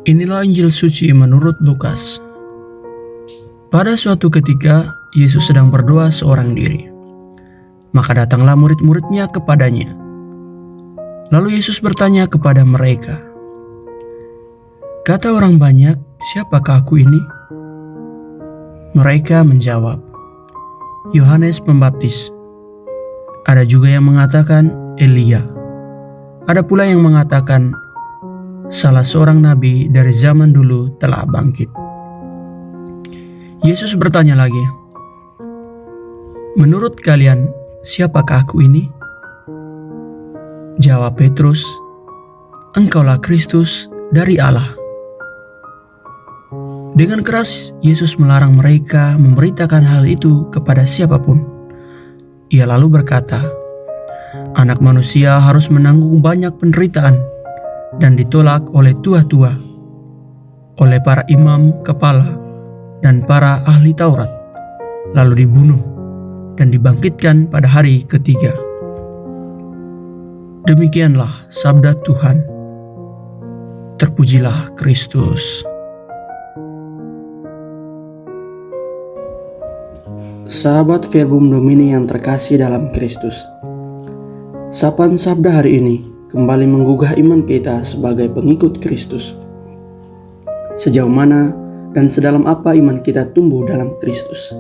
Inilah Injil suci menurut Lukas. Pada suatu ketika, Yesus sedang berdoa seorang diri. Maka datanglah murid-muridnya kepadanya. Lalu Yesus bertanya kepada mereka, "Kata orang banyak, siapakah aku ini?" Mereka menjawab, "Yohanes Pembaptis." Ada juga yang mengatakan Elia. Ada pula yang mengatakan salah seorang nabi dari zaman dulu telah bangkit. Yesus bertanya lagi, "Menurut kalian, siapakah aku ini?" Jawab Petrus, "Engkaulah Kristus dari Allah." Dengan keras Yesus melarang mereka memberitakan hal itu kepada siapapun. Ia lalu berkata, "Anak manusia harus menanggung banyak penderitaan dan ditolak oleh tua-tua, oleh para imam kepala dan para ahli Taurat, lalu dibunuh dan dibangkitkan pada hari ketiga." Demikianlah sabda Tuhan. Terpujilah Kristus. Sahabat Verbum Domini yang terkasih dalam Kristus, sapaan sabda hari ini kembali menggugah iman kita sebagai pengikut Kristus. Sejauh mana dan sedalam apa iman kita tumbuh dalam Kristus?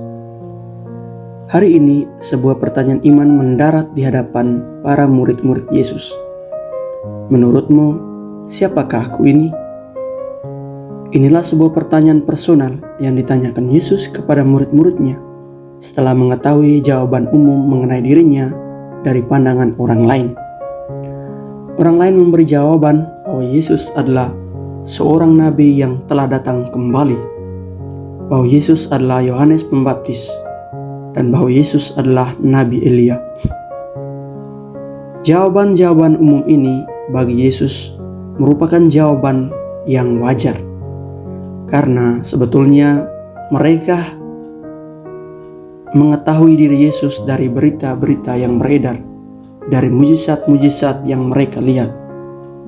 Hari ini sebuah pertanyaan iman mendarat di hadapan para murid-murid Yesus. Menurutmu, siapakah aku ini? Inilah sebuah pertanyaan personal yang ditanyakan Yesus kepada murid-muridnya setelah mengetahui jawaban umum mengenai dirinya dari pandangan orang lain. Orang lain memberi jawaban bahwa Yesus adalah seorang nabi yang telah datang kembali, bahwa Yesus adalah Yohanes Pembaptis, dan bahwa Yesus adalah Nabi Elia. Jawaban-jawaban umum ini bagi Yesus merupakan jawaban yang wajar, karena sebetulnya mereka mengetahui diri Yesus dari berita-berita yang beredar, dari mujizat-mujizat yang mereka lihat,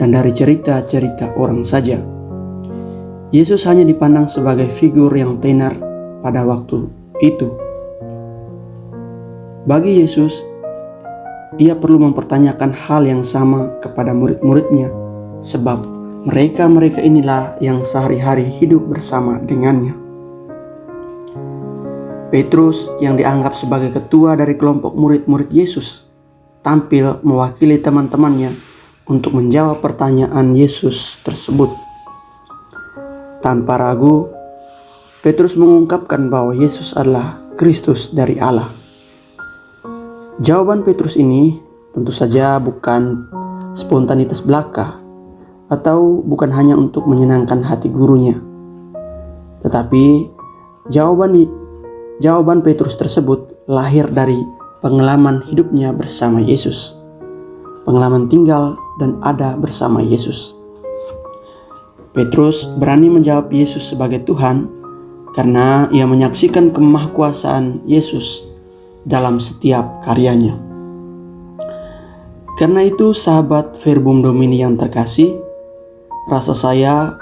dan dari cerita-cerita orang saja. Yesus hanya dipandang sebagai figur yang tenar pada waktu itu. Bagi Yesus, ia perlu mempertanyakan hal yang sama kepada murid-muridnya, sebab mereka-mereka inilah yang sehari-hari hidup bersama dengannya. Petrus yang dianggap sebagai ketua dari kelompok murid-murid Yesus tampil mewakili teman-temannya untuk menjawab pertanyaan Yesus tersebut. Tanpa ragu, Petrus mengungkapkan bahwa Yesus adalah Kristus dari Allah. Jawaban Petrus ini tentu saja bukan spontanitas belaka atau bukan hanya untuk menyenangkan hati gurunya. Tetapi jawaban Petrus tersebut lahir dari pengalaman hidupnya bersama Yesus, pengalaman tinggal dan ada bersama Yesus. Petrus berani menjawab Yesus sebagai Tuhan karena ia menyaksikan kemahkuasaan Yesus dalam setiap karyanya. Karena itu, sahabat Verbum Domini yang terkasih, rasa saya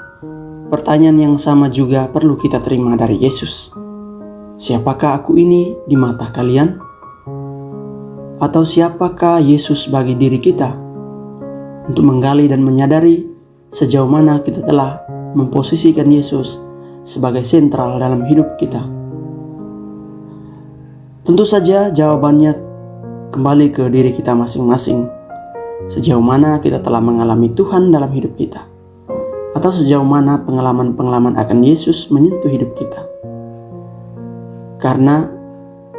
pertanyaan yang sama juga perlu kita terima dari Yesus. Siapakah aku ini di mata kalian? Atau siapakah Yesus bagi diri kita? Untuk menggali dan menyadari sejauh mana kita telah memposisikan Yesus sebagai sentral dalam hidup kita. Tentu saja jawabannya kembali ke diri kita masing-masing. Sejauh mana kita telah mengalami Tuhan dalam hidup kita, atau sejauh mana pengalaman-pengalaman akan Yesus menyentuh hidup kita. Karena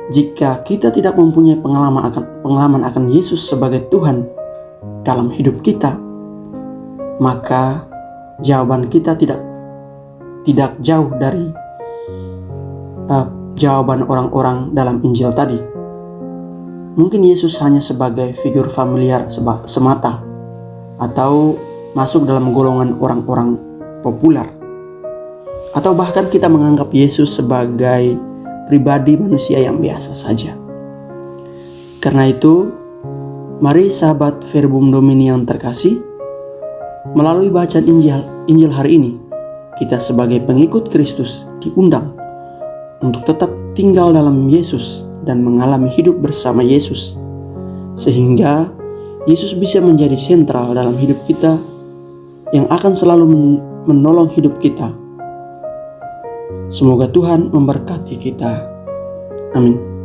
jika kita tidak mempunyai pengalaman akan Yesus sebagai Tuhan dalam hidup kita, maka jawaban kita tidak jauh dari jawaban orang-orang dalam Injil tadi. Mungkin Yesus hanya sebagai figur familiar semata, atau masuk dalam golongan orang-orang populer, atau bahkan kita menganggap Yesus sebagai pribadi manusia yang biasa saja. Karena itu, mari sahabat Verbum Domini yang terkasih, melalui bacaan Injil hari ini, kita sebagai pengikut Kristus diundang untuk tetap tinggal dalam Yesus dan mengalami hidup bersama Yesus, sehingga Yesus bisa menjadi sentral dalam hidup kita yang akan selalu menolong hidup kita. Semoga Tuhan memberkati kita. Amin.